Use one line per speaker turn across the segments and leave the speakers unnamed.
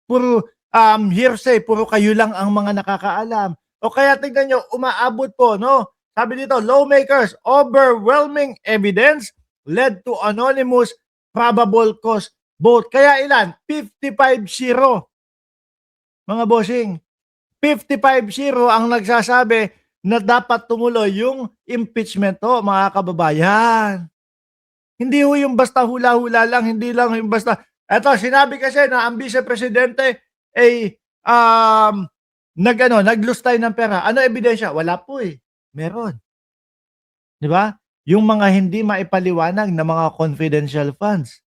puro hearsay, puro kayo lang ang mga nakakaalam. O kaya tignan nyo, umaabot po, no? Sabi dito, lawmakers, overwhelming evidence led to anonymous probable cause vote. Kaya ilan? 55-0. Mga bossing, 55-0 ang nagsasabi na dapat tumuloy yung impeachment to, mga kababayan. Hindi ho yung basta hula-hula lang, hindi lang yung basta. Eto, sinabi kasi na ang Vice Presidente ay naglustay ng pera. Ano ebidensya? Wala po eh. Meron. Di ba? Yung mga hindi maipaliwanag na mga confidential funds.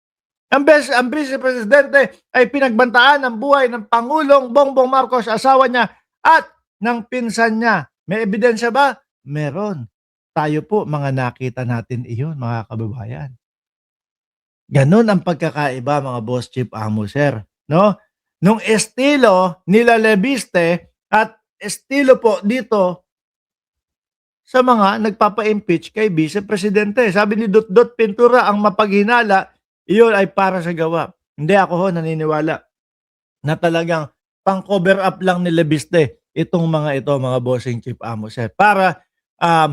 Ang Vice Presidente ay pinagbantaan ng buhay ng Pangulong Bongbong Marcos, asawa niya, at ng pinsan niya. May ebidensya ba? Meron. Tayo po, mga nakita natin iyon, mga kababayan. Ganon ang pagkakaiba, mga boss chief amo, sir. No? Nung estilo nila Leviste at estilo po dito sa mga nagpapa-impeach kay Vice Presidente. Sabi ni Dot Pintura, ang mapaghinala, iyon ay para sa gawa. Hindi, ako ho naniniwala na talagang pang-cover up lang ni Leviste itong mga ito, mga bossing chief amo, sir. Para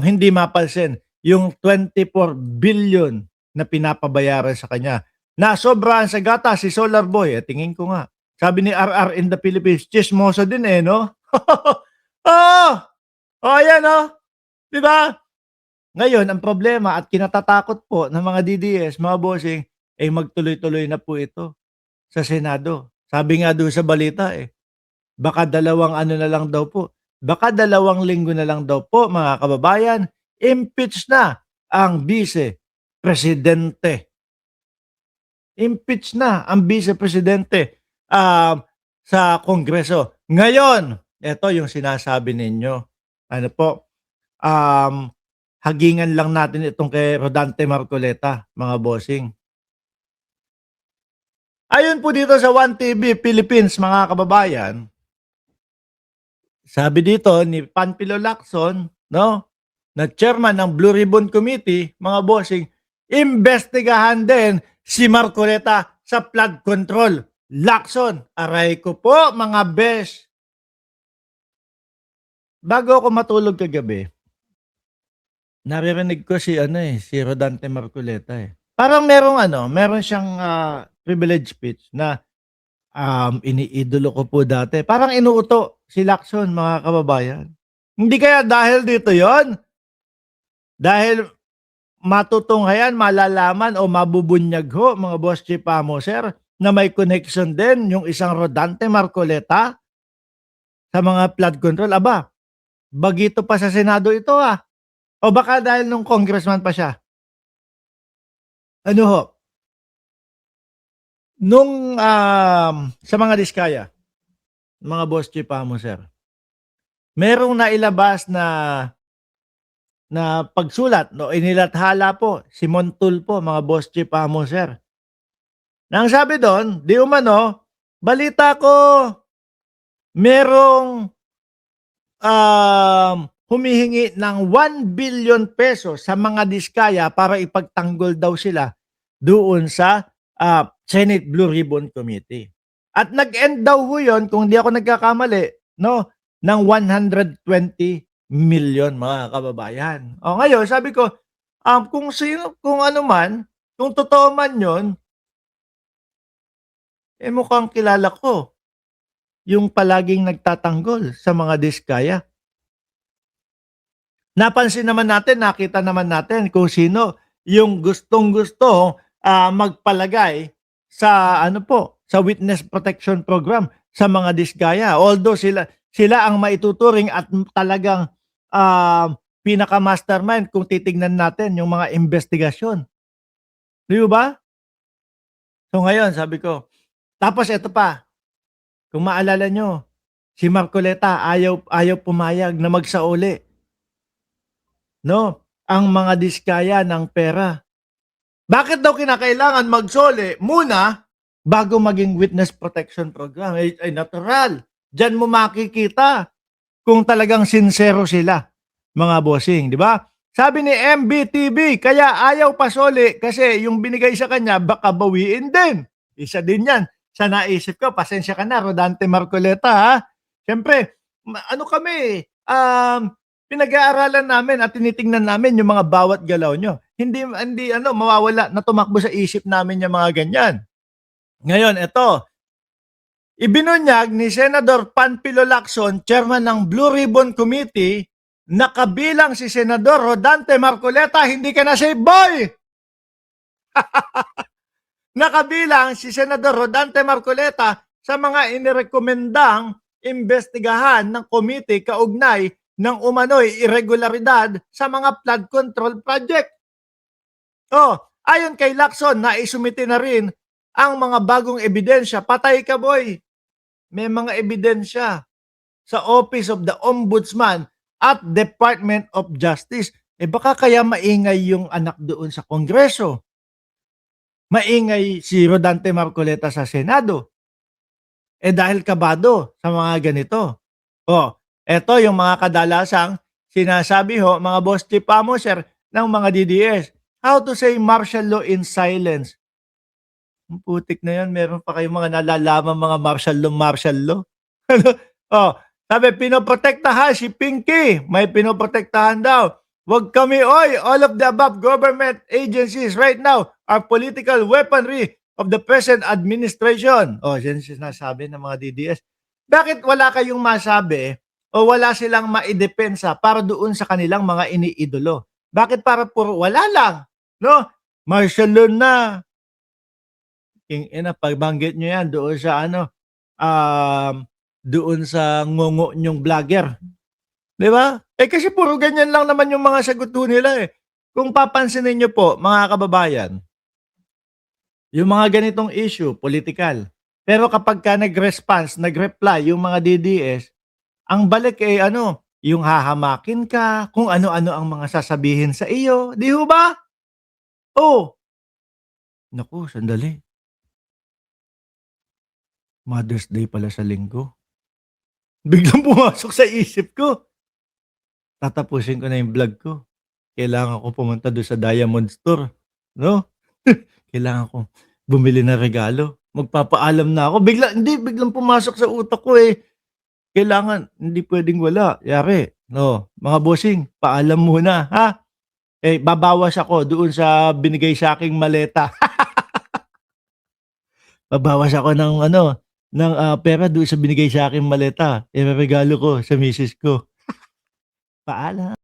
hindi mapalsin yung 24 billion na pinapabayaran sa kanya. Na sobrahan sa gata si Solar Boy. Tingin ko nga. Sabi ni RR in the Philippines, chismoso din eh, no? Oh! Oh, ayan, no? Diba? Ngayon, ang problema at kinatatakot po ng mga DDS, mga bossing, ay magtuloy-tuloy na po ito sa Senado. Sabi nga doon sa balita baka 2 ano na lang daw po. Baka 2 linggo na lang daw po, mga kababayan, impeach na ang Vice Presidente. Impeach na ang Vice Presidente sa Kongreso. Ngayon, ito yung sinasabi ninyo. Ano po? Hagingan lang natin itong kay Rodante Marcoleta, mga bossing. Ayon po dito sa 1TV Philippines, mga kababayan, sabi dito ni Panfilo Lacson, no, na chairman ng Blue Ribbon Committee, mga bossing, imbestigahan din si Marcoleta sa flood control. Lacson, aray ko po, mga besh. Bago ako matulog kagabi, naririnig ko si Rodante Marcoleta Parang meron siyang privilege speech na iniidolo ko po dati. Parang inuuto si Lacson, mga kababayan. Hindi kaya dahil dito yon? Dahil matutunghayan, malalaman o mabubunyag ho, mga boss chief amo, sir, na may connection din yung isang Rodante Marcoleta sa mga flood control. Aba, bagito pa sa Senado ito O baka dahil nung congressman pa siya. Ano ho? Nung sa mga diskaya, mga boss chief amo, sir, merong nailabas na pagsulat, no, inilathala po si Montul po, mga boss chief amo, sir. Nang sabi doon, di umano, balita ko, merong humihingi ng 1 billion pesos sa mga diskaya para ipagtanggol daw sila doon sa Senate Blue Ribbon Committee. At nag-end daw ho yun, kung di ako nagkakamali, no, ng 120 million, mga kababayan. O ngayon, sabi ko, kung ano man, kung totoo man yun, mukhang kilala ko yung palaging nagtatanggol sa mga diskaya. Napansin naman natin, nakita naman natin kung sino yung gustong-gusto magpalagay sa sa witness protection program sa mga diskaya. Although sila ang maituturing at talagang pinaka-mastermind kung titignan natin yung mga investigasyon. Di ba? So ngayon, sabi ko, tapos ito pa, kung maalala nyo, si Marcoleta ayaw pumayag na magsauli. No? Ang mga diskaya ng pera. Bakit daw kinakailangan magsoli muna bago maging witness protection program? Ay natural. Diyan mo makikita kung talagang sincero sila, mga bossing, di ba? Sabi ni MBTV, kaya ayaw pasoli kasi yung binigay sa kanya baka bawiin din. Isa din yan sa naisip ko. Pasensya ka na, Rodante Marcoleta, ha? Siyempre, ano kami, pinag-aaralan namin at tinitingnan namin yung mga bawat galaw nyo. Hindi mawawala na tumakbo sa isip namin yung mga ganyan. Ngayon, ito, ibinunyag ni Senador Panfilo Lacson, chairman ng Blue Ribbon Committee, na kabilang si Senador Rodante Marcoleta, hindi ka na safe, boy! Nakabilang si Senador Rodante Marcoleta sa mga inirekomendang investigahan ng komite kaugnay ng umano'y irregularidad sa mga flood control project. Ayon kay Lacson, naisumite na rin ang mga bagong ebidensya. Patay ka, boy! May mga ebidensya sa Office of the Ombudsman at Department of Justice. Baka kaya maingay yung anak doon sa Kongreso. Maingay si Rodante Marcoleta sa Senado. Dahil kabado sa mga ganito. Eto yung mga kadalasang sinasabi mga boss chief sir, ng mga DDS. How to say martial law in silence. Ang putik na yan, meron pa kayong mga nalalaman mga martial law. Sabi, pinoprotektahan si Pinky. May pinoprotektahan daw. Wag kami, all of the above government agencies right now are political weaponry of the present administration. Yan sinasabi ng mga DDS. Bakit wala kayong masabi o wala silang maidepensa para doon sa kanilang mga iniidolo? Bakit para puro wala lang? No? Martial law na. Pagbanggit nyo yan doon sa doon sa ngongo nyong vlogger. Di ba? Kasi puro ganyan lang naman yung mga sagot nila . Kung papansinin nyo po, mga kababayan, yung mga ganitong issue, political. Pero kapag ka nag-response, nag-reply yung mga DDS, ang balik yung hahamakin ka, kung ano-ano ang mga sasabihin sa iyo. Di ho ba? Naku, sandali. Mother's Day pala sa linggo. Biglang pumasok sa isip ko. Tatapusin ko na yung vlog ko. Kailangan ko pumunta doon sa Diamond Store. No? Kailangan ko bumili ng regalo. Magpapaalam na ako. Biglang pumasok sa utak ko . Kailangan, hindi pwedeng wala. Yari. No, mga bossing, paalam muna, ha? Babawas ako doon sa binigay sa aking maleta. Babawas ako ng pera doon sa binigay sa aking maleta. Regalo ko sa misis ko. Paalam.